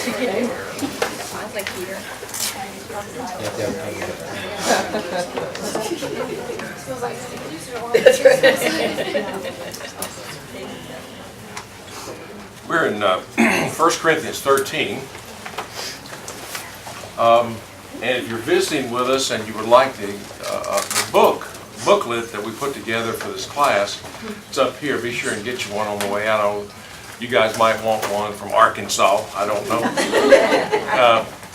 Sounds like Peter. That's right. We're in 1 Corinthians 13. And if you're visiting with us and you would like the booklet that we put together for this class, it's up here. Be sure and get you one on the way out. You guys might want one from Arkansas. I don't know.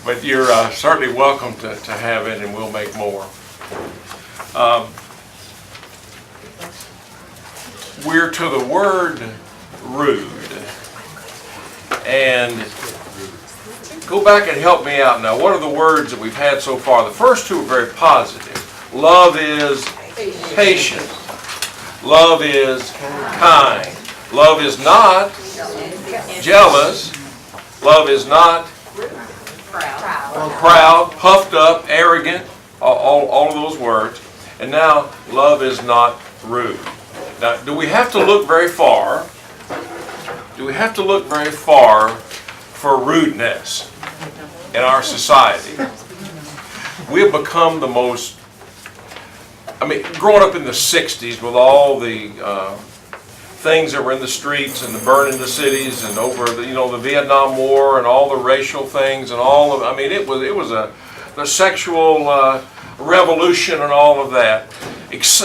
But you're certainly welcome to have it, and we'll make more. We're to the word rude. And go back and help me out now. What are the words that we've had so far? The first two are very positive. Love is patient. Love is kind. Love is not jealous. Love is not proud, puffed up, arrogant. All of those words. And now, love is not rude. Now, do we have to look very far? Do we have to look very far for rudeness in our society? We have become the most, growing up in the 60s with all the things that were in the streets and the burning the cities and over the Vietnam War and all the racial things and all of, it was the sexual revolution and all of that.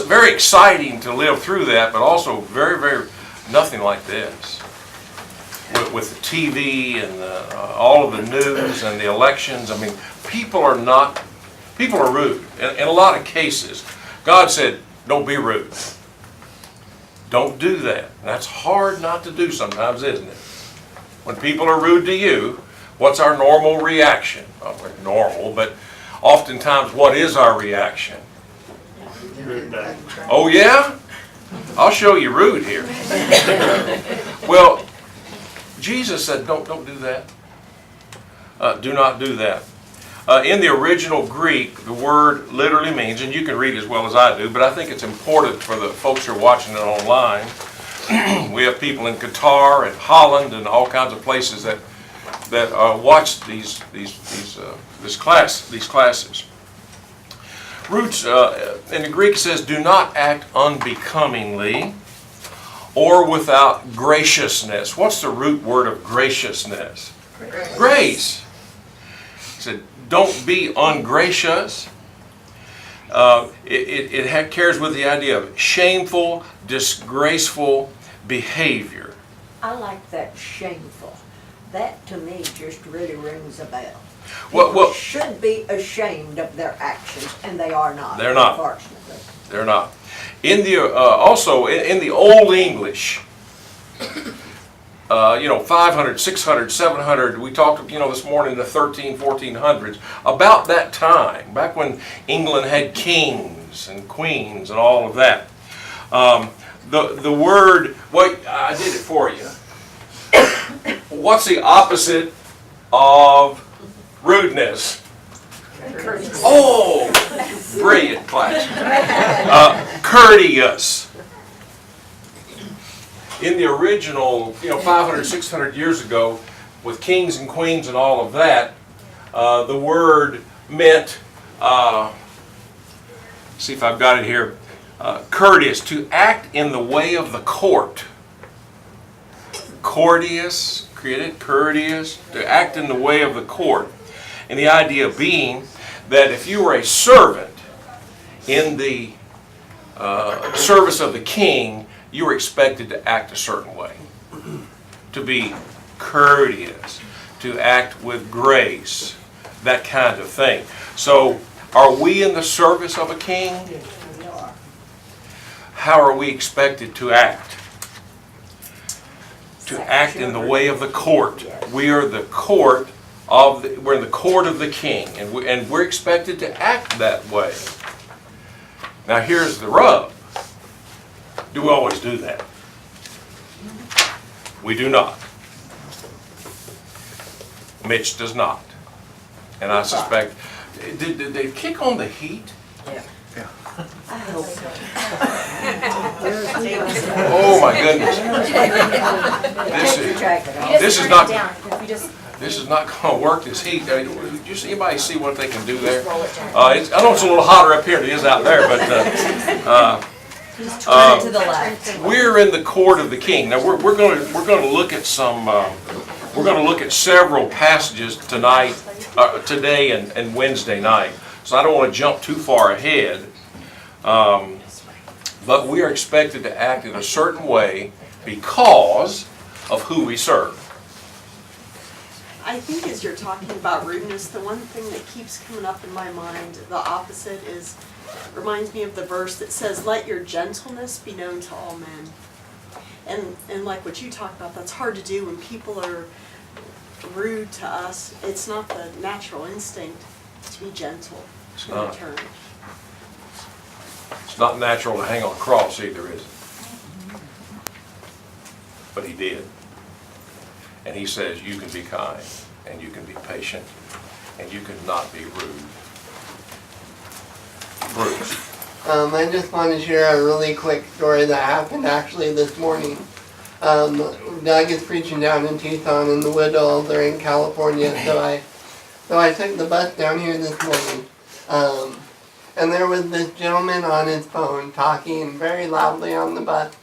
Very exciting to live through that, but also very, very nothing like this. With the TV and all of the news and the elections, people are rude. In a lot of cases, God said, don't be rude. Don't do that. And that's hard not to do sometimes, isn't it? When people are rude to you, what's our normal reaction? Well, we're normal, but oftentimes what is our reaction? Oh yeah? I'll show you rude here. Well, Jesus said, don't do that. Do not do that. In the original Greek, the word literally means, and you can read as well as I do, but I think it's important for the folks who are watching it online. We have people in Qatar and Holland and all kinds of places that watch these classes. Roots in the Greek says, do not act unbecomingly or without graciousness. What's the root word of graciousness? Grace. He said, don't be ungracious. It carries with the idea of shameful, disgraceful behavior. I like that shameful. That to me just really rings a bell. Well, should be ashamed of their actions, and they are not. They're not. Unfortunately. They're not. In the also in the Old English, 500, 600, 700. We talked, this morning in the 1400s about that time, back when England had kings and queens and all of that. The word. Wait, I did it for you. What's the opposite of rudeness? Oh, brilliant class. Courteous. In the original, 500, 600 years ago, with kings and queens and all of that, the word meant, see if I've got it here, courteous, to act in the way of the court. Courteous, created courteous, to act in the way of the court. And the idea being that if you were a servant in the service of the king, you were expected to act a certain way. To be courteous, to act with grace, that kind of thing. So, are we in the service of a king? How are we expected to act? To act in the way of the court. We are the court of we're in the court of the king, and we're expected to act that way. Now here's the rub. Do we always do that? We do not. Mitch does not. And I suspect, did they kick on the heat? Yeah. I hope so. Oh my goodness. This is not. Down. If you just This is not going to work, this heat. Did you see anybody see what they can do there? I know it's a little hotter up here than it is out there, but Turn it to the left. we're in the court of the king. Now we're going to look at some. We're going to look at several passages tonight, today, and Wednesday night. So I don't want to jump too far ahead. But we are expected to act in a certain way because of who we serve. I think as you're talking about rudeness, the one thing that keeps coming up in my mind, the opposite is, reminds me of the verse that says, "Let your gentleness be known to all men." And like what you talked about, that's hard to do when people are rude to us. It's not the natural instinct to be gentle It's in not. return. It's not natural to hang on a cross either, is it? But he did. And he says you can be kind, and you can be patient, and you can not be rude. Bruce. I just want to share a really quick story that happened actually this morning. Doug is preaching down in Tucson, and the Woodalls are in California, so I took the bus down here this morning. And there was this gentleman on his phone talking very loudly on the bus,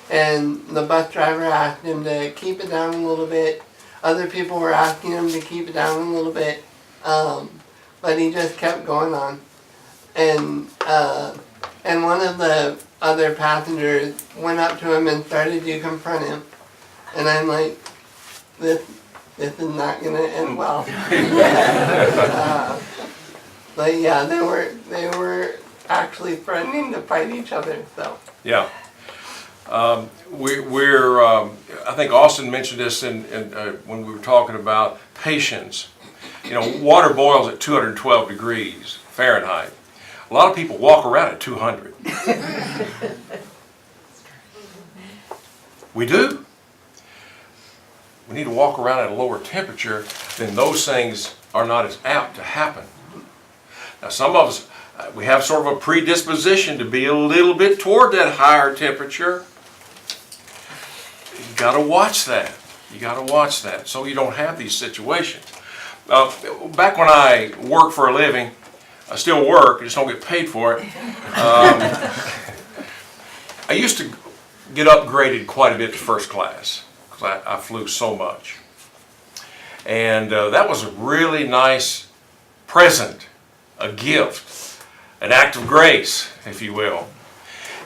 and the bus driver asked him to keep it down a little bit. Other people were asking him to keep it down a little bit, but he just kept going on. And one of the other passengers went up to him and started to confront him, and I'm like, this is not gonna end well. But yeah, they were actually threatening to fight each other. So Yeah. We're I think Austin mentioned this when we were talking about patience. You know, water boils at 212 degrees Fahrenheit. A lot of people walk around at 200. We do. We need to walk around at a lower temperature, then those things are not as apt to happen. Now some of us, we have sort of a predisposition to be a little bit toward that higher temperature. You got to watch that. You got to watch that so you don't have these situations. Back when I worked for a living, I still work, I just don't get paid for it. I used to get upgraded quite a bit to first class because I flew so much. And that was a really nice present, a gift, an act of grace, if you will.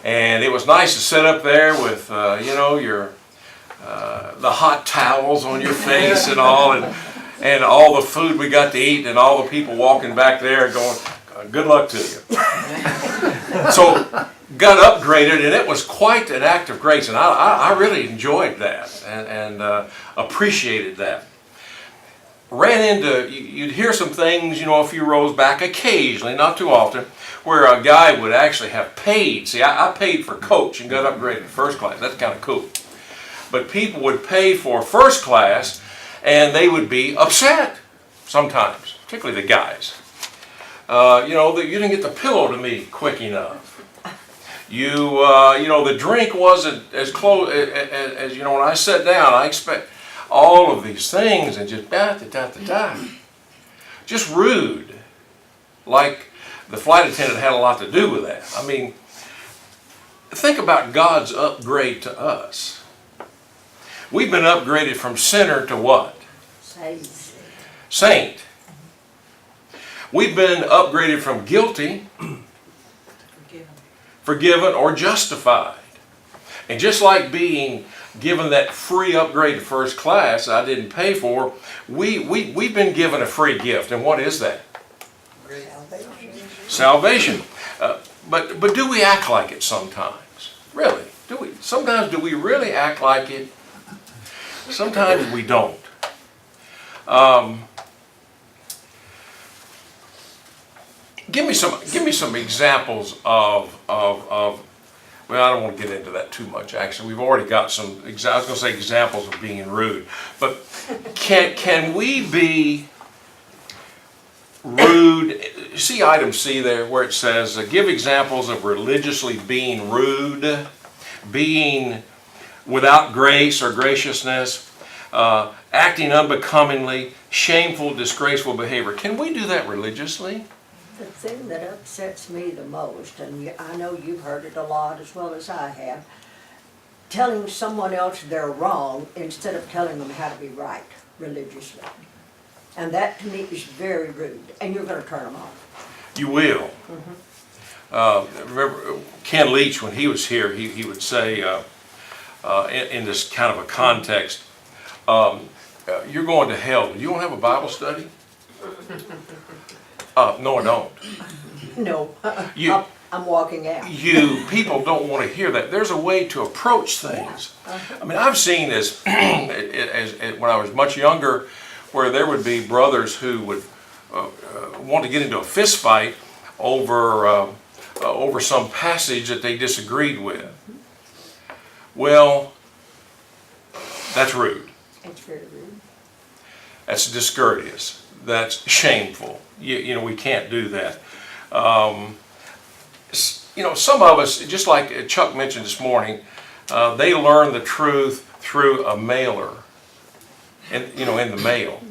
And it was nice to sit up there with, your the hot towels on your face and all, and all the food we got to eat, and all the people walking back there going, "Good luck to you." So got upgraded, and it was quite an act of grace, and I really enjoyed that and appreciated that. Ran into, you'd hear some things, a few rows back, occasionally, not too often, where a guy would actually have paid. See, I paid for coach and got upgraded to first class. That's kind of cool. But people would pay for first class, and they would be upset sometimes, particularly the guys. That you didn't get the pillow to me quick enough. The drink wasn't as close as when I sat down, I expect all of these things, and just just rude. Like the flight attendant had a lot to do with that. I mean, think about God's upgrade to us. We've been upgraded from sinner to what? Saint. We've been upgraded from guilty, forgiven, or justified. And just like being given that free upgrade to first class I didn't pay for, we've been given a free gift. And what is that? Salvation. But do we act like it sometimes? Really? Sometimes do we really act like it? Sometimes we don't. Give me some examples of well, I don't want to get into that too much. Actually, we've already got some. I was going to say examples of being rude, but can we be rude? See item C there, where it says, "Give examples of religiously being rude, being without grace or graciousness." acting unbecomingly, shameful, disgraceful behavior. Can we do that religiously? The thing that upsets me the most, and I know you've heard it a lot as well as I have, telling someone else they're wrong instead of telling them how to be right religiously. And that to me is very rude, and you're gonna turn them off. You will. Remember Ken Leach, when he was here, he would say, in this kind of a context, you're going to hell. Do you want to have a Bible study? No, I don't. No, You- I'm walking out. People don't want to hear that. There's a way to approach things. I mean, I've seen this when I was much younger, where there would be brothers who would want to get into a fist fight over some passage that they disagreed with. Well, that's rude. It's very rude. That's discourteous. That's shameful. You know, we can't do that. You know, some of us, just like Chuck mentioned this morning, they learn the truth through a mailer, and in the mail.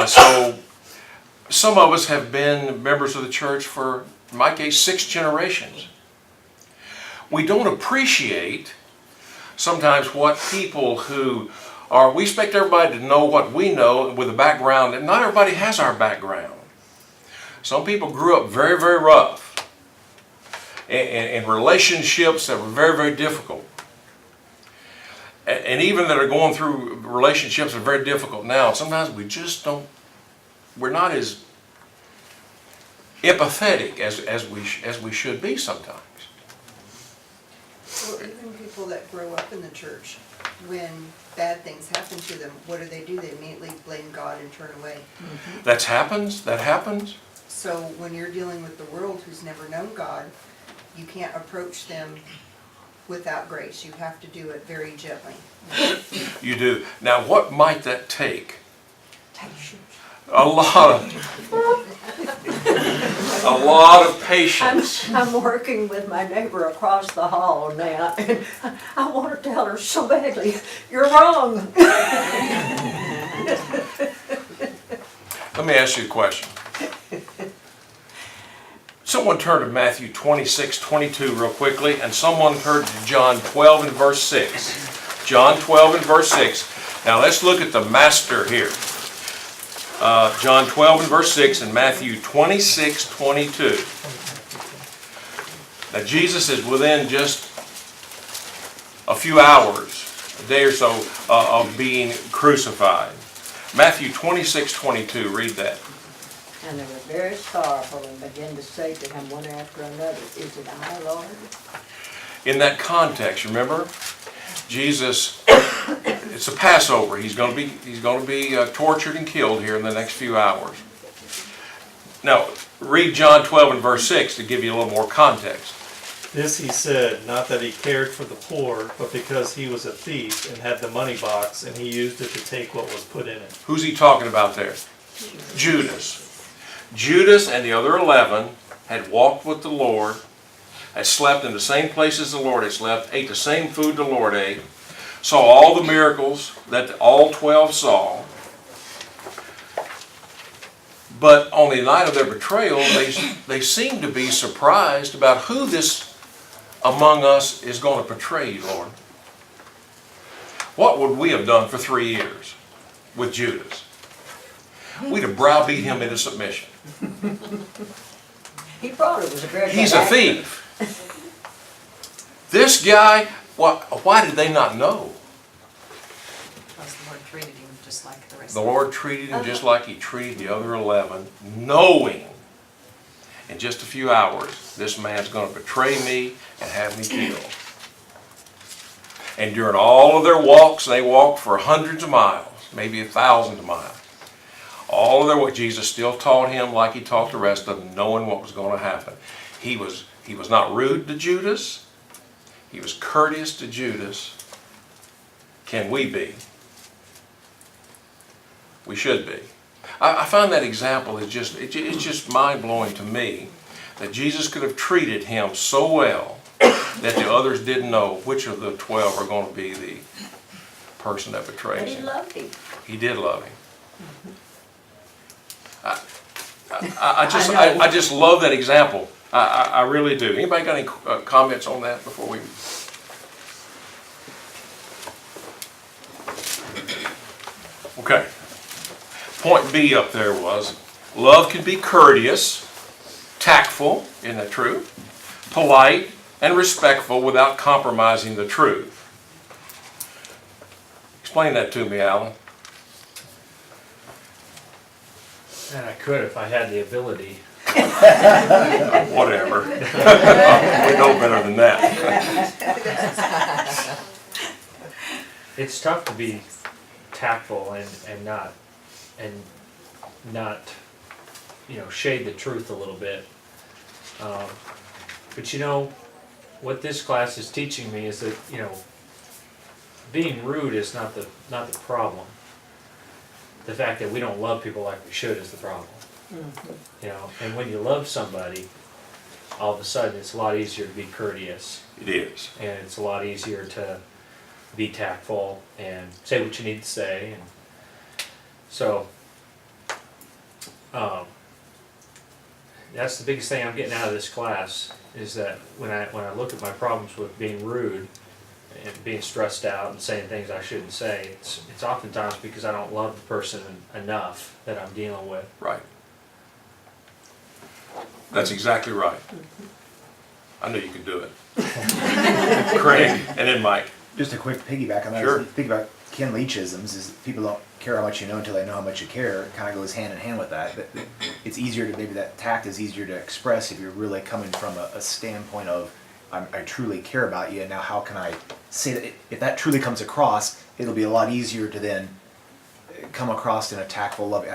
So some of us have been members of the church for, in my case, 6 generations. We don't appreciate sometimes what people who are, we expect everybody to know what we know with a background, and not everybody has our background. Some people grew up very, very rough, in relationships that were very, very difficult. And even that are going through relationships that are very difficult now, sometimes we just don't, we're not as empathetic as we should be sometimes. Well, even people that grow up in the church, when bad things happen to them, what do? They immediately blame God and turn away. That happens. So when you're dealing with the world who's never known God, you can't approach them without grace. You have to do it very gently. You do. Now, what might that take? Patience. A lot of patience. I'm working with my neighbor across the hall now, and I want to tell her so badly, you're wrong. Let me ask you a question. Someone turn to Matthew 26:22 real quickly, and someone turn to John 12 and verse 6. John 12 and verse 6. Now let's look at the master here. John 12 and verse 6 and Matthew 26:22. Now Jesus is within just a few hours, a day or so, of being crucified. Matthew 26:22, read that. And they were very sorrowful and began to say to him one after another, is it I, Lord? In that context, remember, Jesus, it's a Passover. He's going to be tortured and killed here in the next few hours. Now, read John 12 and verse 6 to give you a little more context. This he said, not that he cared for the poor, but because he was a thief and had the money box, and he used it to take what was put in it. Who's he talking about there? Judas. Judas and the other 11 had walked with the Lord, had slept in the same places the Lord had slept, ate the same food the Lord ate, saw all the miracles that all 12 saw. But on the night of their betrayal, they seemed to be surprised about who this among us is going to betray you, Lord. What would we have done for 3 years with Judas? We'd have browbeat him into submission. He probably was a very good He's a actor. thief. This guy, why did they not know? Because the Lord treated him just like the rest The of them. Lord treated him just like he treated the other 11, knowing in just a few hours this man's going to betray me and have me killed. And during all of their walks, they walked for hundreds of miles, maybe 1,000 of miles. All of their walks, Jesus still taught him like he taught the rest of them, knowing what was going to happen. He was not rude to Judas. He was courteous to Judas. Can we be? We should be. I find that example it's just mind-blowing to me that Jesus could have treated him so well that the others didn't know which of the 12 are going to be person that But betrays he him. loved him. He did love him. I know. I just love that example. I really do. Anybody got any comments on that before we? Okay. Point B up there was, love can be courteous, tactful, isn't that true? Polite and respectful without compromising the truth. Explain that to me, Alan. And I could if I had the ability. Whatever. We know better than that. It's tough to be tactful and not, shade the truth a little bit. But what this class is teaching me is that, being rude is not the problem. The fact that we don't love people like we should is the problem. And when you love somebody, all of a sudden it's a lot easier to be courteous, It is. and it's a lot easier to be tactful and say what you need to say. And so that's the biggest thing I'm getting out of this class, is that when I look at my problems with being rude and being stressed out and saying things I shouldn't say, it's oftentimes because I don't love the person enough that I'm dealing with. Right. That's exactly right. I knew you could do it. Craig, and then Mike. Just a quick piggyback on that. Sure. Think about Ken Leachisms is people don't care how much you know until they know how much you care. It kind of goes hand in hand with that. But it's easier to, maybe that tact is easier to express if you're really coming from a standpoint of, I truly care about you, and now how can I say that? If that truly comes across, it'll be a lot easier to then come across in a tactful, loving.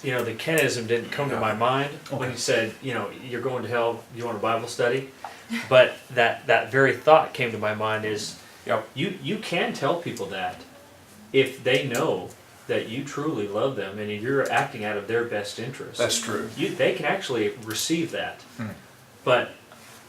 The Kenism didn't come to my mind when he said, you're going to hell, you want a Bible study? But that very thought came to my mind is, Yep. you can tell people that if they know that you truly love them and you're acting out of their best interest. That's true. They can actually receive that. But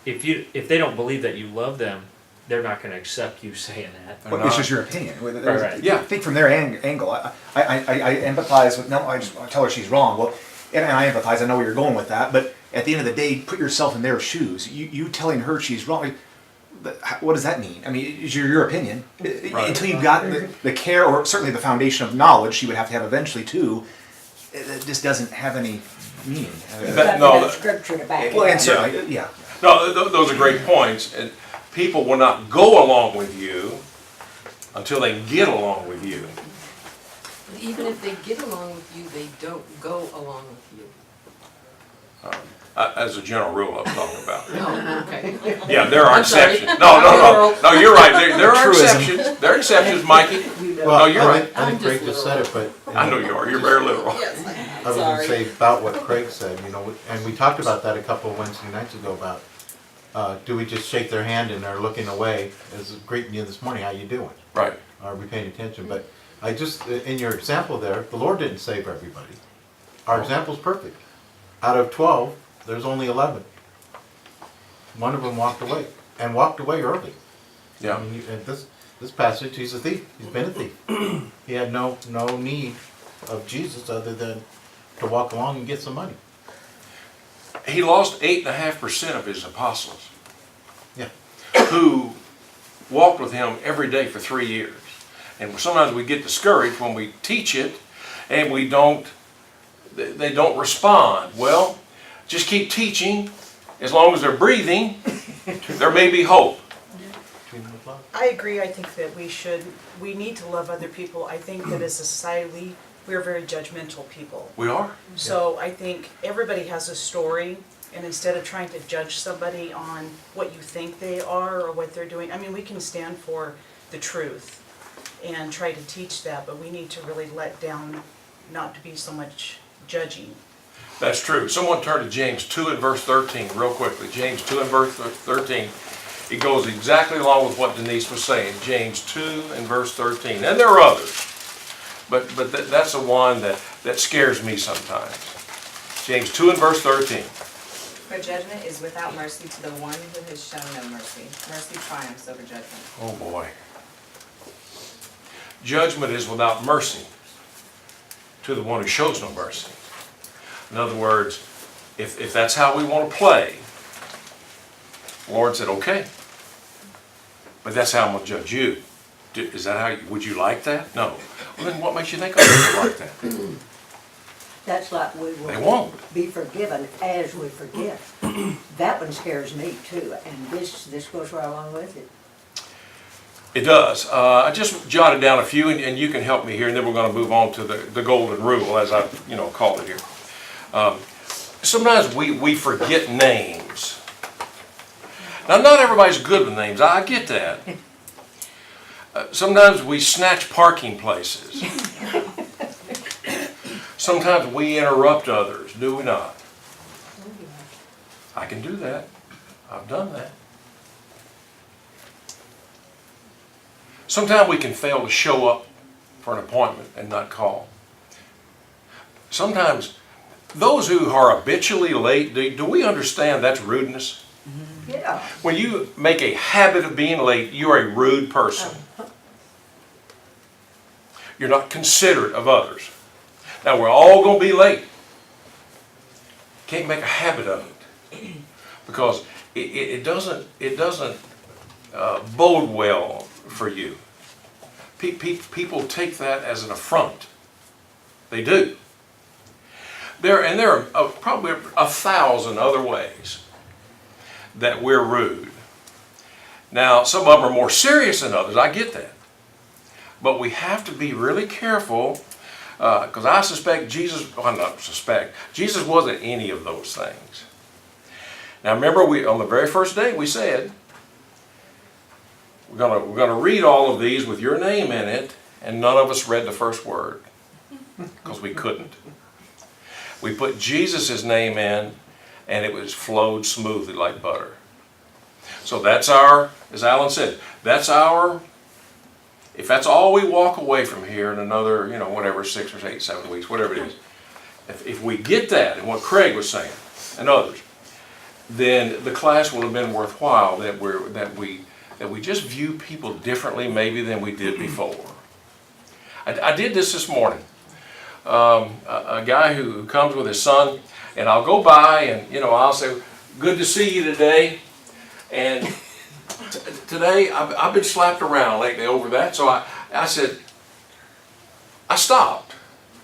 if they don't believe that you love them, they're not going to accept you saying that. Well, it's just your opinion. Right. Yeah. Think from their angle. I empathize with. No, I tell her she's wrong. Well, and I empathize. I know where you're going with that. But at the end of the day, put yourself in their shoes. You telling her she's wrong. What does that mean? I mean, it's your opinion. Right. Until you've got the care, or certainly the foundation of knowledge, she would have to have eventually too. It just doesn't have any meaning. But no, That scripture to back it Well, and up. certainly, yeah. No, those are great points. And people will not go along with you until they get along with you. But even if they get along with you, they don't go along with you. As a general rule, I was talking about. Oh, okay. Yeah, there are I'm sorry. exceptions. No, you're right. There are Truism. exceptions. There are exceptions, Mikey. No, Well, you're right. I I'm think Craig just just said it, but. I know you are. You're very literal. I was gonna say about what Craig said, and we talked about that a couple of Wednesday nights ago about, do we just shake their hand and they're looking away as greeting you this morning, how you doing? Right. Are we paying attention? But I just, in your example there, the Lord didn't save everybody. Our example's perfect. Out of 12, there's only 11. One of them walked away, and walked away early. Yeah. I mean, in this passage, he's a thief. He's been a thief. He had no need of Jesus other than to walk along and get some money. He lost 8.5% of his apostles Yeah. who walked with him every day for 3 years. And sometimes we get discouraged when we teach it and they don't respond. Well, just keep teaching. As long as they're breathing, there may be hope. I agree. I think that we need to love other people. I think that as a society, we're very judgmental people. We are. So I think everybody has a story, and instead of trying to judge somebody on what you think they are or what they're doing, I mean, we can stand for the truth and try to teach that, but we need to really let down, not to be so much judging. That's true. Someone turn to James 2 and verse 13 real quickly. James 2 and verse 13. It goes exactly along with what Denise was saying. James 2 and verse 13. And there are others. But that's the one that scares me sometimes. James 2 and verse 13. For judgment is without mercy to the one who has shown no mercy. Mercy triumphs over judgment. Oh boy. judgment is without mercy to the one who shows no mercy. In other words, if that's how we want to play, the Lord said, okay, but that's how I'm going to judge you. Is that how would you like that? No. Well, then what makes you think I would like that? That's like we They will won't. be forgiven as we forgive. That one scares me too, and this goes right along with it. It does. I just jotted down a few, and you can help me here, and then we're going to move on to the golden rule, as I called it here. Sometimes we forget names. Now, not everybody's good with names. I get that. Sometimes we snatch parking places. Sometimes we interrupt others, do we not? I can do that. I've done that. Sometimes we can fail to show up for an appointment and not call. Sometimes those who are habitually late, do we understand that's rudeness? Yeah. When you make a habit of being late, you're a rude person. You're not considerate of others. Now, we're all going to be late. Can't make a habit of it because it doesn't bode well for you. People take that as an affront. They do. There are probably 1,000 other ways that we're rude. Now, some of them are more serious than others. I get that. But we have to be really careful because I suspect Jesus wasn't any of those things. Now, remember, on the very first day we said, we're gonna read all of these with your name in it, and none of us read the first word because we couldn't. We put Jesus' name in, and it was flowed smoothly like butter. So that's as Alan said, if that's all we walk away from here in another, whatever, 6 or 8, 7 weeks, whatever it is, if we get that, and what Craig was saying, and others, then the class will have been worthwhile, that we just view people differently maybe than we did before. I did this morning. A guy who comes with his son, and I'll go by and I'll say, good to see you today. And today I've been slapped around lately over that, so I said, I stopped.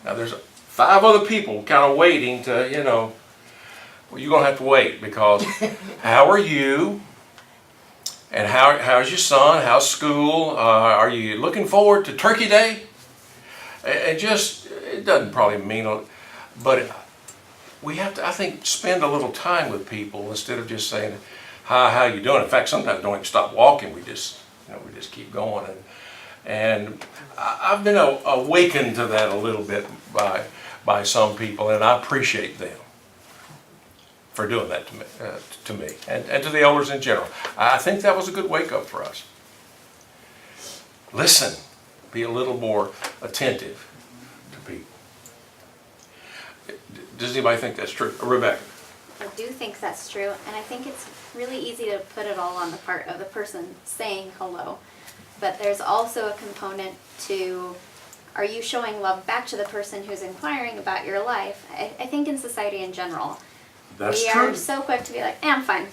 Now there's 5 other people kind of waiting to, well, you're going to have to wait because how are you? And how's your son? How's school? Are you looking forward to Turkey Day? It doesn't probably mean, but we have to, I think, spend a little time with people instead of just saying, hi, how you doing? In fact, sometimes don't even stop walking. We just keep going. And I've been awakened to that a little bit by some people, and I appreciate them for doing that to me and to the elders in general. I think that was a good wake up for us. Listen, be a little more attentive to people. Does anybody think that's true? Rebecca? I do think that's true, and I think it's really easy to put it all on the part of the person saying hello. But there's also a component to, are you showing love back to the person who's inquiring about your life? I think in society in general, we are so quick to be like, I'm fine.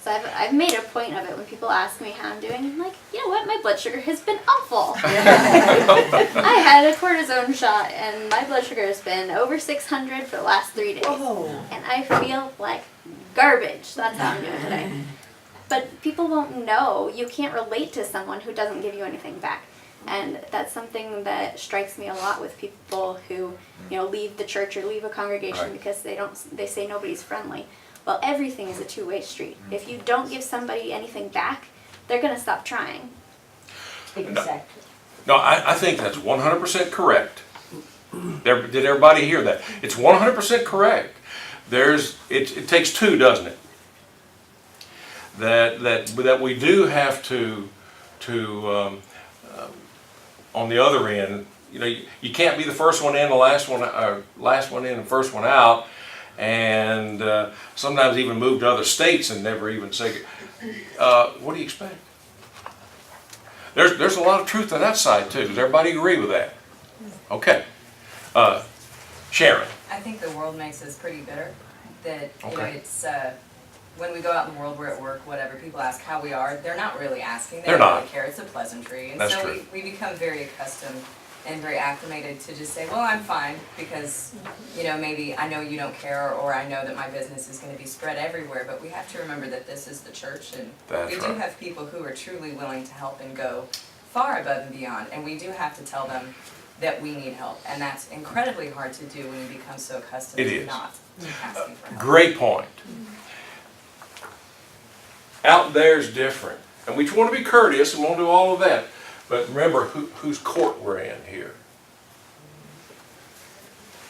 So I've made a point of it when people ask me how I'm doing. I'm like, you know what, my blood sugar has been awful. I had a cortisone shot and my blood sugar has been over 600 for the last 3 days. Whoa. And I feel like garbage. That's how I'm doing today. But people won't know. You can't relate to someone who doesn't give you anything back. And that's something that strikes me a lot with people who, leave the church or leave a congregation because they say nobody's friendly. Well, everything is a two-way street. If you don't give somebody anything back, they're going to stop trying. Exactly. No, I think that's 100% correct. Did everybody hear that? It's 100% correct. It takes two, doesn't it? That we do have to on the other end, you can't be the first one in, the last one in, and first one out, and sometimes even move to other states and never even say, what do you expect? There's a lot of truth on that side too. Does everybody agree with that? Okay. Sharon. I think the world makes us pretty bitter. That, you know, Okay. it's, when we go out in the world, we're at work, whatever, people ask how we are, they're not really asking, they They're don't not. really care, it's a pleasantry. And That's so true. we become very accustomed and very acclimated to just say, well, I'm fine, because, you know, maybe I know you don't care, or I know that my business is gonna be spread everywhere, but we have to remember that this is the church, and That's we do right. have people who are truly willing to help and go far above and beyond, and we do have to tell them that we need help, and that's incredibly hard to do when you become so accustomed It to is. not asking for help. Great point. Out there's different. And we want to be courteous and won't do all of that. But remember whose court we're in here.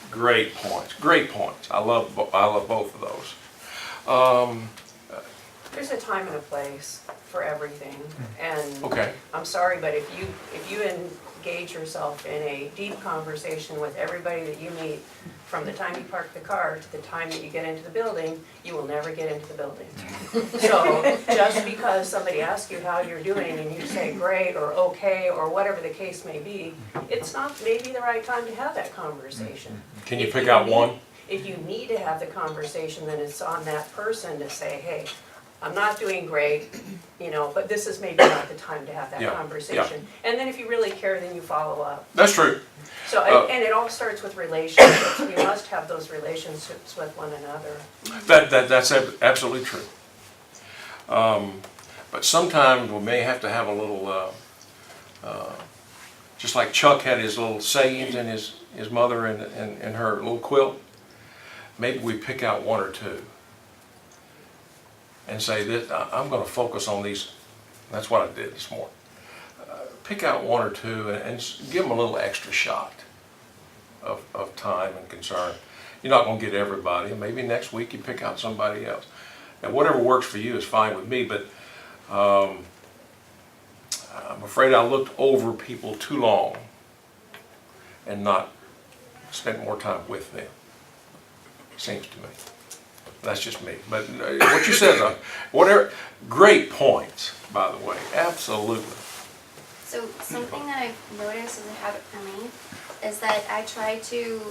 Great points. Great points. I love both of those. There's a time and a place for everything, and Okay. I'm sorry, but if you engage yourself in a deep conversation with everybody that you meet, from the time you park the car to the time that you get into the building, you will never get into the building. So just because somebody asks you how you're doing and you say great or okay or whatever the case may be, it's not maybe the right time to have that conversation. Can you If pick out need- one? If you need to have the conversation, then it's on that person to say, hey, I'm not doing great, you know, but this is maybe not the time to have that Yeah, conversation. And then if you really care, then you follow up. That's true. So, and it all starts with relationships. We must have those relationships with one another. That's absolutely true. But sometimes we may have to have a little, just like Chuck had his little sayings and his mother and her little quilt, maybe we pick out one or two and say that I'm going to focus on these. That's what I did this morning. Pick out one or two and give them a little extra shot of time and concern. You're not going to get everybody. Maybe next week you pick out somebody else. And whatever works for you is fine with me, but I'm afraid I looked over people too long and not spent more time with them. Seems to me. That's just me. But what you said, whatever, great points, by the way. Absolutely. So something that I've noticed as a habit for me is that I try to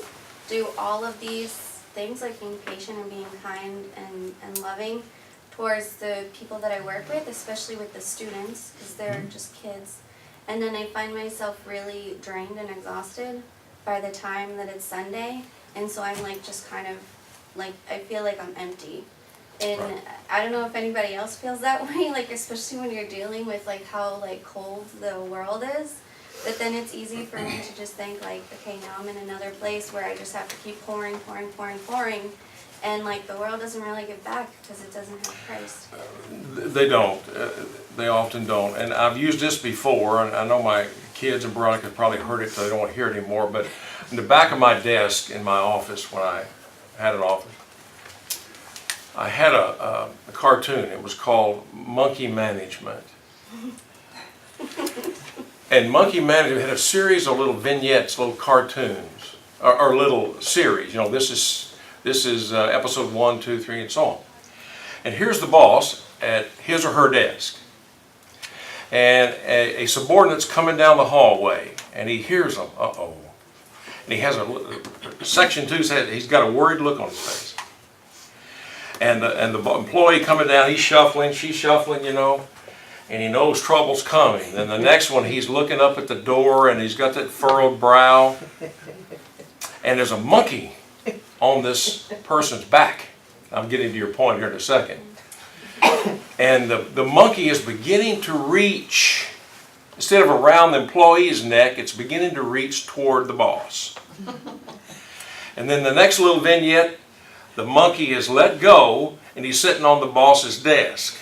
do all of these things, like being patient and being kind and loving towards the people that I work with, especially with the students, because they're just kids. And then I find myself really drained and exhausted by the time that it's Sunday, and so I'm like just kind of like, I feel like I'm empty. And Right. I don't know if anybody else feels that way, like especially when you're dealing with like how like cold the world is. But then it's easy for me to just think like, okay, now I'm in another place where I just have to keep pouring, and like the world doesn't really give back because it doesn't have Christ. They don't. They often don't. And I've used this before, and I know my kids and Veronica probably heard it, so they don't want to hear it anymore, but in the back of my desk in my office, when I had an office, I had a cartoon. It was called Monkey Management. And Monkey Management had a series of little vignettes, little cartoons, or little series. You know, this is episode 1, 2, 3, and so on. And here's the boss at his or her desk. And a subordinate's coming down the hallway, and he hears them. Uh-oh. And he has section 2 said he's got a worried look on his face. And the employee coming down, he's shuffling, she's shuffling, you know, and he knows trouble's coming. Then the next one, he's looking up at the door, and he's got that furrowed brow. And there's a monkey on this person's back. I'm getting to your point here in a second. And the monkey is beginning to reach, instead of around the employee's neck, it's beginning to reach toward the boss. And then the next little vignette, the monkey is let go, and he's sitting on the boss's desk.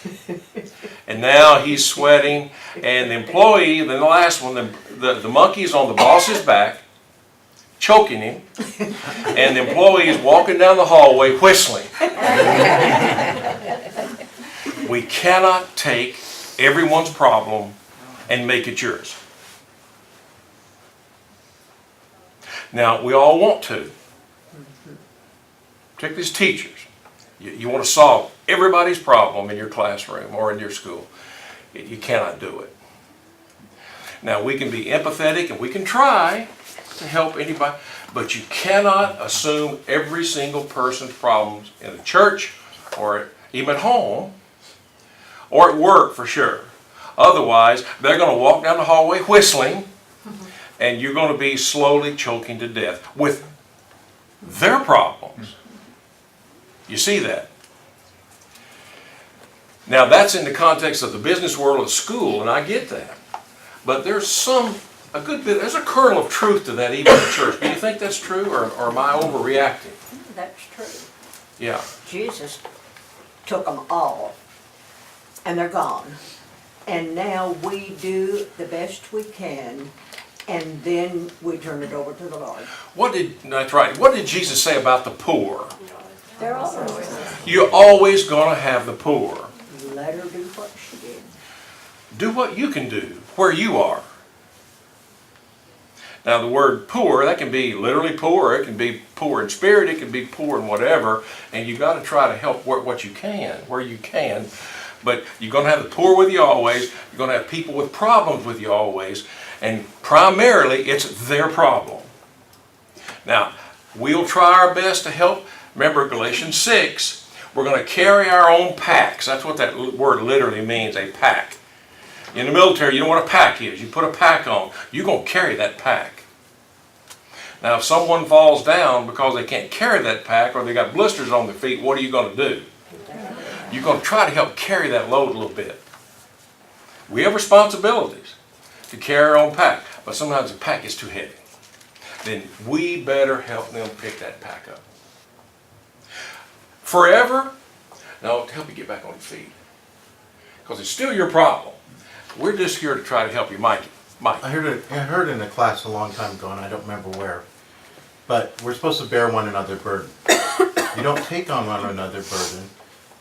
And now he's sweating, and the employee, then the last one, the monkey is on the boss's back, choking him, and the employee is walking down the hallway whistling. We cannot take everyone's problem and make it yours. Now, we all want to, particularly as teachers. You want to solve everybody's problem in your classroom or in your school. You cannot do it. Now, we can be empathetic and we can try to help anybody, but you cannot assume every single person's problems in the church or even at home or at work for sure. Otherwise, they're going to walk down the hallway whistling and you're going to be slowly choking to death with their problems. You see that? Now, that's in the context of the business world of school, and I get that. But there's there's a kernel of truth to that even in the church. Do you think that's true, or am I overreacting? That's true. Yeah. Jesus took them all, and they're gone. And now we do the best we can, and then we turn it over to the Lord. That's right. What did Jesus say about the poor? They're always, You're always going to have the poor. let her do what she did. Do what you can do where you are. Now, the word poor, that can be literally poor, it can be poor in spirit, it can be poor in whatever, and you've got to try to help what you can, where you can. But you're going to have the poor with you always, you're going to have people with problems with you always, and primarily it's their problem. Now, we'll try our best to help. Remember Galatians 6, we're going to carry our own packs. That's what that word literally means, a pack. In the military, you know what a pack is. You put a pack on. You're going to carry that pack. Now, if someone falls down because they can't carry that pack or they got blisters on their feet, what are you going to do? You're going to try to help carry that load a little bit. We have responsibilities to carry our own pack, but sometimes the pack is too heavy. Then we better help them pick that pack up. Forever? No, to help you get back on your feet. Because it's still your problem. We're just here to try to help you, Mike. I heard in a class a long time ago, and I don't remember where, but we're supposed to bear one another's burden. You don't take on one another's burden.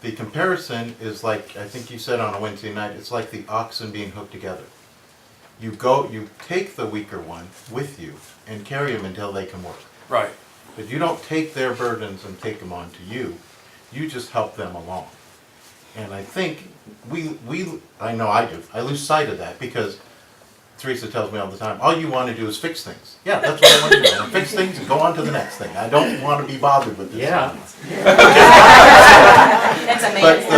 The comparison is like, I think you said on a Wednesday night, it's like the oxen being hooked together. You take the weaker one with you and carry them until they can work. Right. But you don't take their burdens and take them onto you. You just help them along. And I think I know I do, I lose sight of that because Teresa tells me all the time, all you want to do is fix things. Yeah, that's what I want to do. I want to fix things and go on to the next thing. I don't want to be bothered with this. Yeah. That's amazing.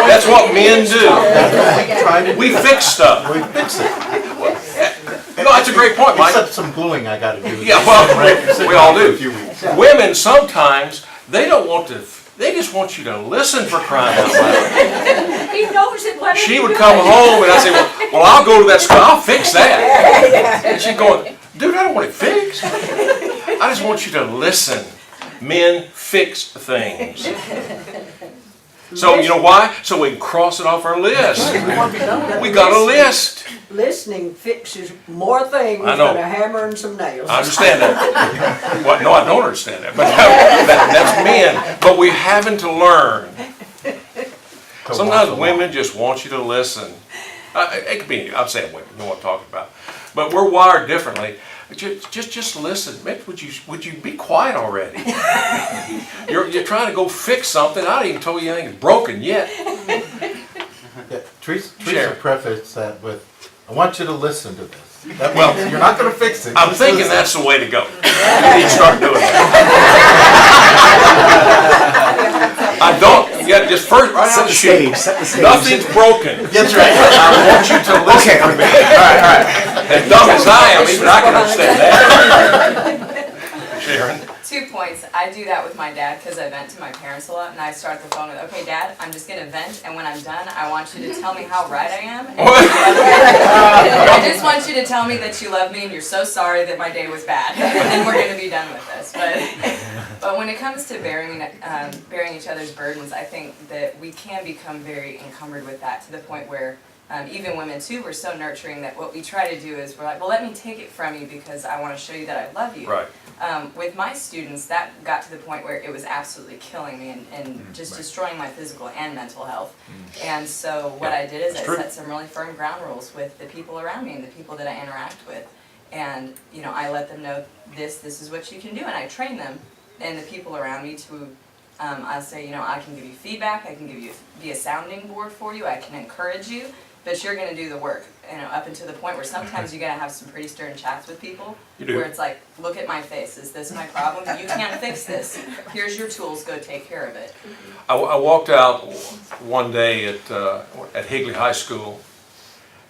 That's what men do. That's what we try to do. We fix stuff. We fix it. No, that's a great point, Mike. Except some gluing I got to do. Yeah, well, we all do. A few weeks. Women sometimes, they don't want to, they just want you to listen for crying out loud. He knows it, let him She do would it. come home and I'd say, well, I'll go to that school, I'll fix that. And she'd go, dude, I don't want it fixed. I just want you to listen. Men fix things. So you know why? So we can cross it off our list. We got a list. Listening fixes more things I know. than a hammer and some nails. I understand that. Well, no, I don't understand that. But that's men. But we're having to learn. Sometimes women just want you to listen. It could be, I'm saying women, you know what I'm talking about. But we're wired differently. Just listen. Man, would you be quiet already? You're trying to go fix something. I haven't even told you anything's broken yet. Yeah, Teresa prefaced that with, I want you to listen to this. That Well, means you're not going to fix it. I'm just thinking listen. that's the way to go. You need to start doing that. I don't, just first, right out of the chute. Set the stage. Nothing's broken. That's right. I want you to listen for me. All right. As dumb as I am, even I can understand that. Sharon? 2 points. I do that with my dad because I vent to my parents a lot, and I start the phone with, okay, Dad, I'm just gonna vent, and when I'm done, I want you to tell me how right I am. And I just want you to tell me that you love me and you're so sorry that my day was bad, and then we're gonna be done with this. But when it comes to bearing each other's burdens, I think that we can become very encumbered with that to the point where even women too, we're so nurturing that what we try to do is we're like, well, let me take it from you because I want to show you that I love you. Right. With my students, that got to the point where it was absolutely killing me and just destroying my physical and mental health. And so what I did is I set some really firm ground rules with the people around me and the people that I interact with. And, you know, I let them know this is what you can do, and I train them and the people around me to, I say, you know, I can give you feedback, I can be a sounding board for you, I can encourage you, but you're gonna do the work, up until the point where sometimes you're gonna have some pretty stern chats with people. You do. Where it's like, look at my face, is this my problem? You can't fix this. Here's your tools, go take care of it. I walked out one day at Higley High School,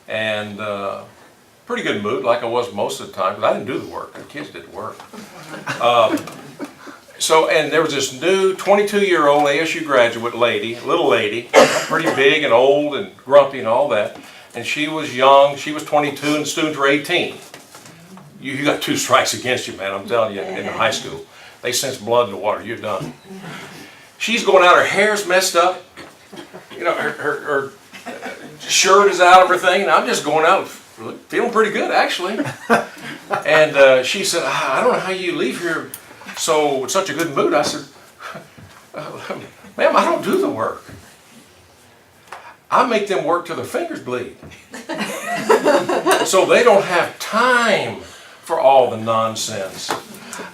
and pretty good mood, like I was most of the time, because I didn't do the work. The kids did the work. And there was this new 22-year-old ASU graduate lady, little lady, pretty big and old and grumpy and all that. And she was young. She was 22, and the students were 18. You got 2 strikes against you, man. I'm telling you, in the high school, they sense blood in the water. You're done. She's going out. Her hair's messed up. Her shirt is out of her thing, and I'm just going out feeling pretty good, actually. And she said, I don't know how you leave here with such a good mood. I said, ma'am, I don't do the work. I make them work till their fingers bleed. So they don't have time for all the nonsense. And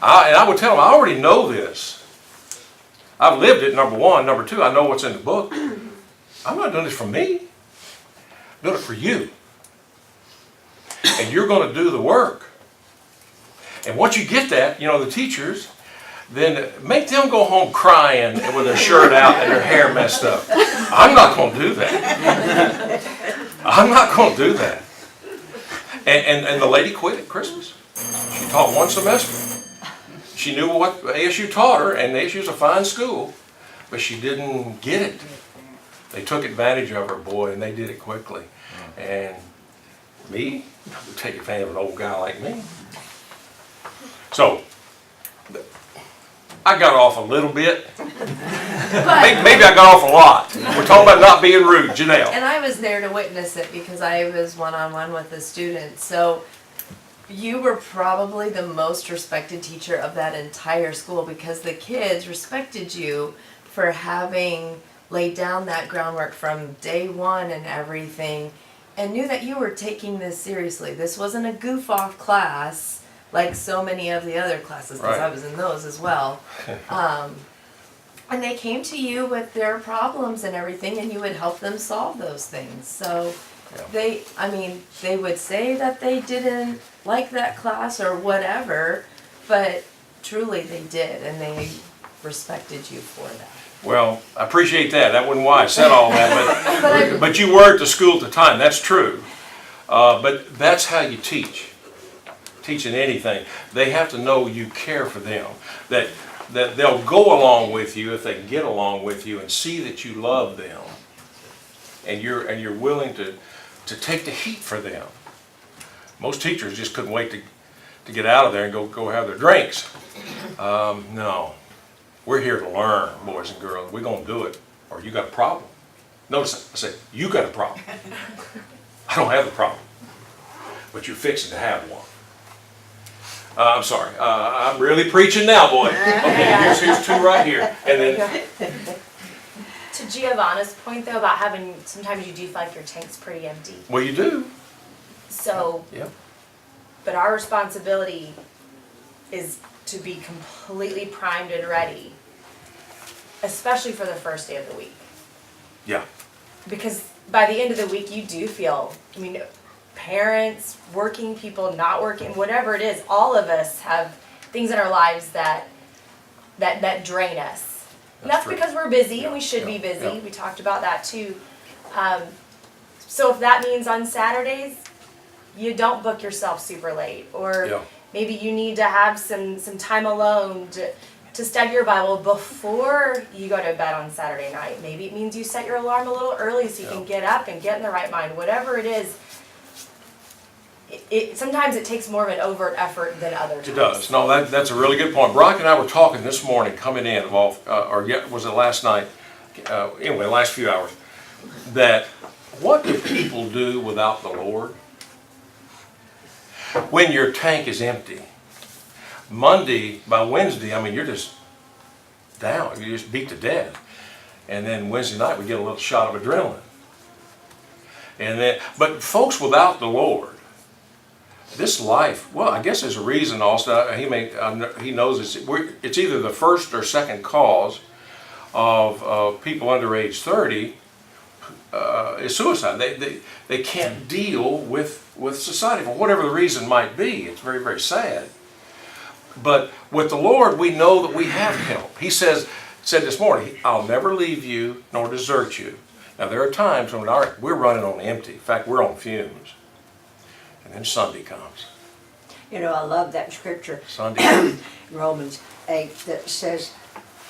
I would tell them, I already know this. I've lived it, number one. Number two, I know what's in the book. I'm not doing this for me. I'm doing it for you. And you're going to do the work. And once you get that, the teachers, then make them go home crying with their shirt out and their hair messed up. I'm not going to do that. I'm not going to do that. And the lady quit at Christmas. She taught 1 semester. She knew what ASU taught her, and ASU is a fine school, but she didn't get it. They took advantage of her, boy, and they did it quickly. And me, I would take advantage of an old guy like me. So, I got off a little bit. Maybe I got off a lot. We're talking about not being rude, Janelle. And I was there to witness it because I was one-on-one with the students. So you were probably the most respected teacher of that entire school because the kids respected you for having laid down that groundwork from day one and everything, and knew that you were taking this seriously. This wasn't a goof-off class like so many of the other classes, because I was in those as well. And they came to you with their problems and everything, and you would help them solve those things. So they would say that they didn't like that class or whatever, but truly they did, and they respected you for that. Well, I appreciate that. That wasn't why I said all that, but you were at the school at the time. That's true. But that's how you teach. Teaching anything, they have to know you care for them. That they'll go along with you if they can get along with you and see that you love them, and you're willing to take the heat for them. Most teachers just couldn't wait to get out of there and go have their drinks. No. We're here to learn, boys and girls. We're going to do it, or you got a problem. Notice I say, you got a problem. I don't have a problem, but you're fixing to have one. I'm sorry. I'm really preaching now, boy. Okay, here's 2 right here. And then, to Giovanna's point, though, about having, sometimes you do feel like your tank's pretty empty. well, you do. So, Yeah. but our responsibility is to be completely primed and ready, especially for the first day of the week. Yeah. Because by the end of the week, you do feel, parents, working people, not working, whatever it is, all of us have things in our lives that drain us. And that's because we're busy and we should be busy. Yeah. We talked about that too. So if that means on Saturdays, you don't book yourself super late, or maybe you need to have some time alone to study your Bible before you go to bed on Saturday night. Maybe it means you set your alarm a little early so you can get up and get in the right mind. Whatever it is, sometimes it takes more of an overt effort than other times. It does. No, that's a really good point. Brock and I were talking this morning, coming in, was it last night? Anyway, the last few hours. That what do people do without the Lord? When your tank is empty. By Wednesday, you're just down. You just beat to death. And then Wednesday night, we get a little shot of adrenaline. But folks without the Lord, this life, well, I guess there's a reason also. He knows it's either the first or second cause of people under age 30 is suicide. They can't deal with society for whatever the reason might be. It's very, very sad. But with the Lord, we know that we have help. He said this morning, I'll never leave you nor desert you. Now there are times when we're running on empty. In fact, we're on fumes. And then Sunday comes. You know, I love that scripture, Sunday. Romans 8, that says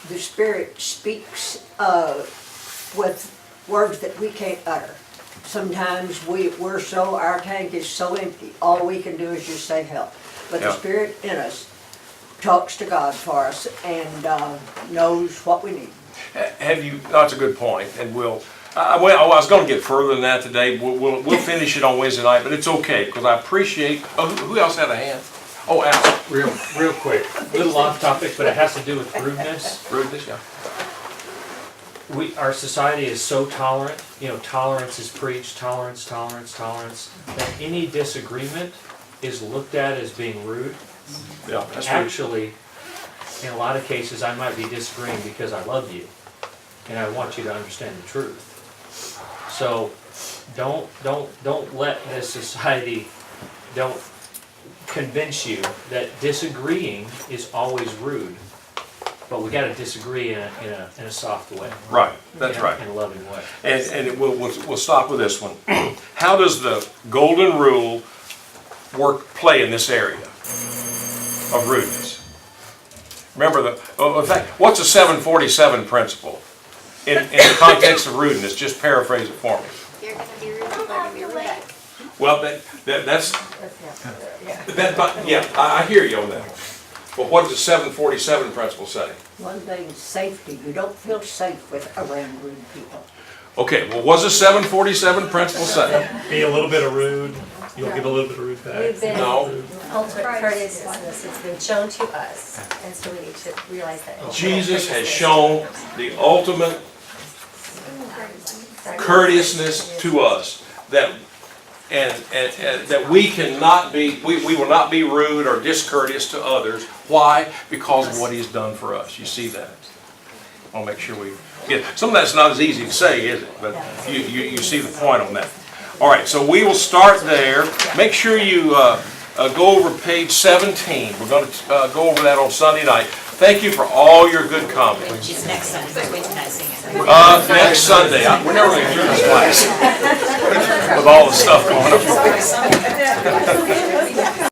the Spirit speaks with words that we can't utter. Sometimes our tank is so empty, all we can do is just say help. But the Spirit in us talks to God for us and knows what we need. That's a good point, and I was going to get further than that today. We'll finish it on Wednesday night, but it's okay because I appreciate. Oh, who else had a hand? Oh, Al. Real quick, little off topic, but it has to do with rudeness. Rudeness, yeah. Our society is so tolerant. You know, tolerance is preached. Tolerance. That any disagreement is looked at as being rude. Yeah, that's rude. Actually, in a lot of cases, I might be disagreeing because I love you, and I want you to understand the truth. So, don't let this society convince you that disagreeing is always rude. But we got to disagree in a soft way. Right, that's right. In a loving way. And we'll stop with this one. How does the golden rule play in this area of rudeness? Remember in fact, what's the 747 principle in the context of rudeness? Just paraphrase it for me. You're gonna be rude, people are gonna be rude back. Well, I hear you on that. But what does the 747 principle say? One thing, safety. You don't feel safe around rude people. Okay, well, what's the 747 principle say? Be a little bit of rude, you'll get a little bit of rude back. We've been No. ultimate courteousness. It's been shown to us, and so we need to realize that. Jesus has shown the ultimate courteousness to us that we will not be rude or discourteous to others. Why? Because of what He's done for us. You see that? I'll make sure we get. Some of that's not as easy to say, is it? But you see the point on that. All right, so we will start there. Make sure you go over page 17. We're going to go over that on Sunday night. Thank you for all your good comments. It's next Sunday. Next Sunday. We're never going to do this class with all the stuff going on.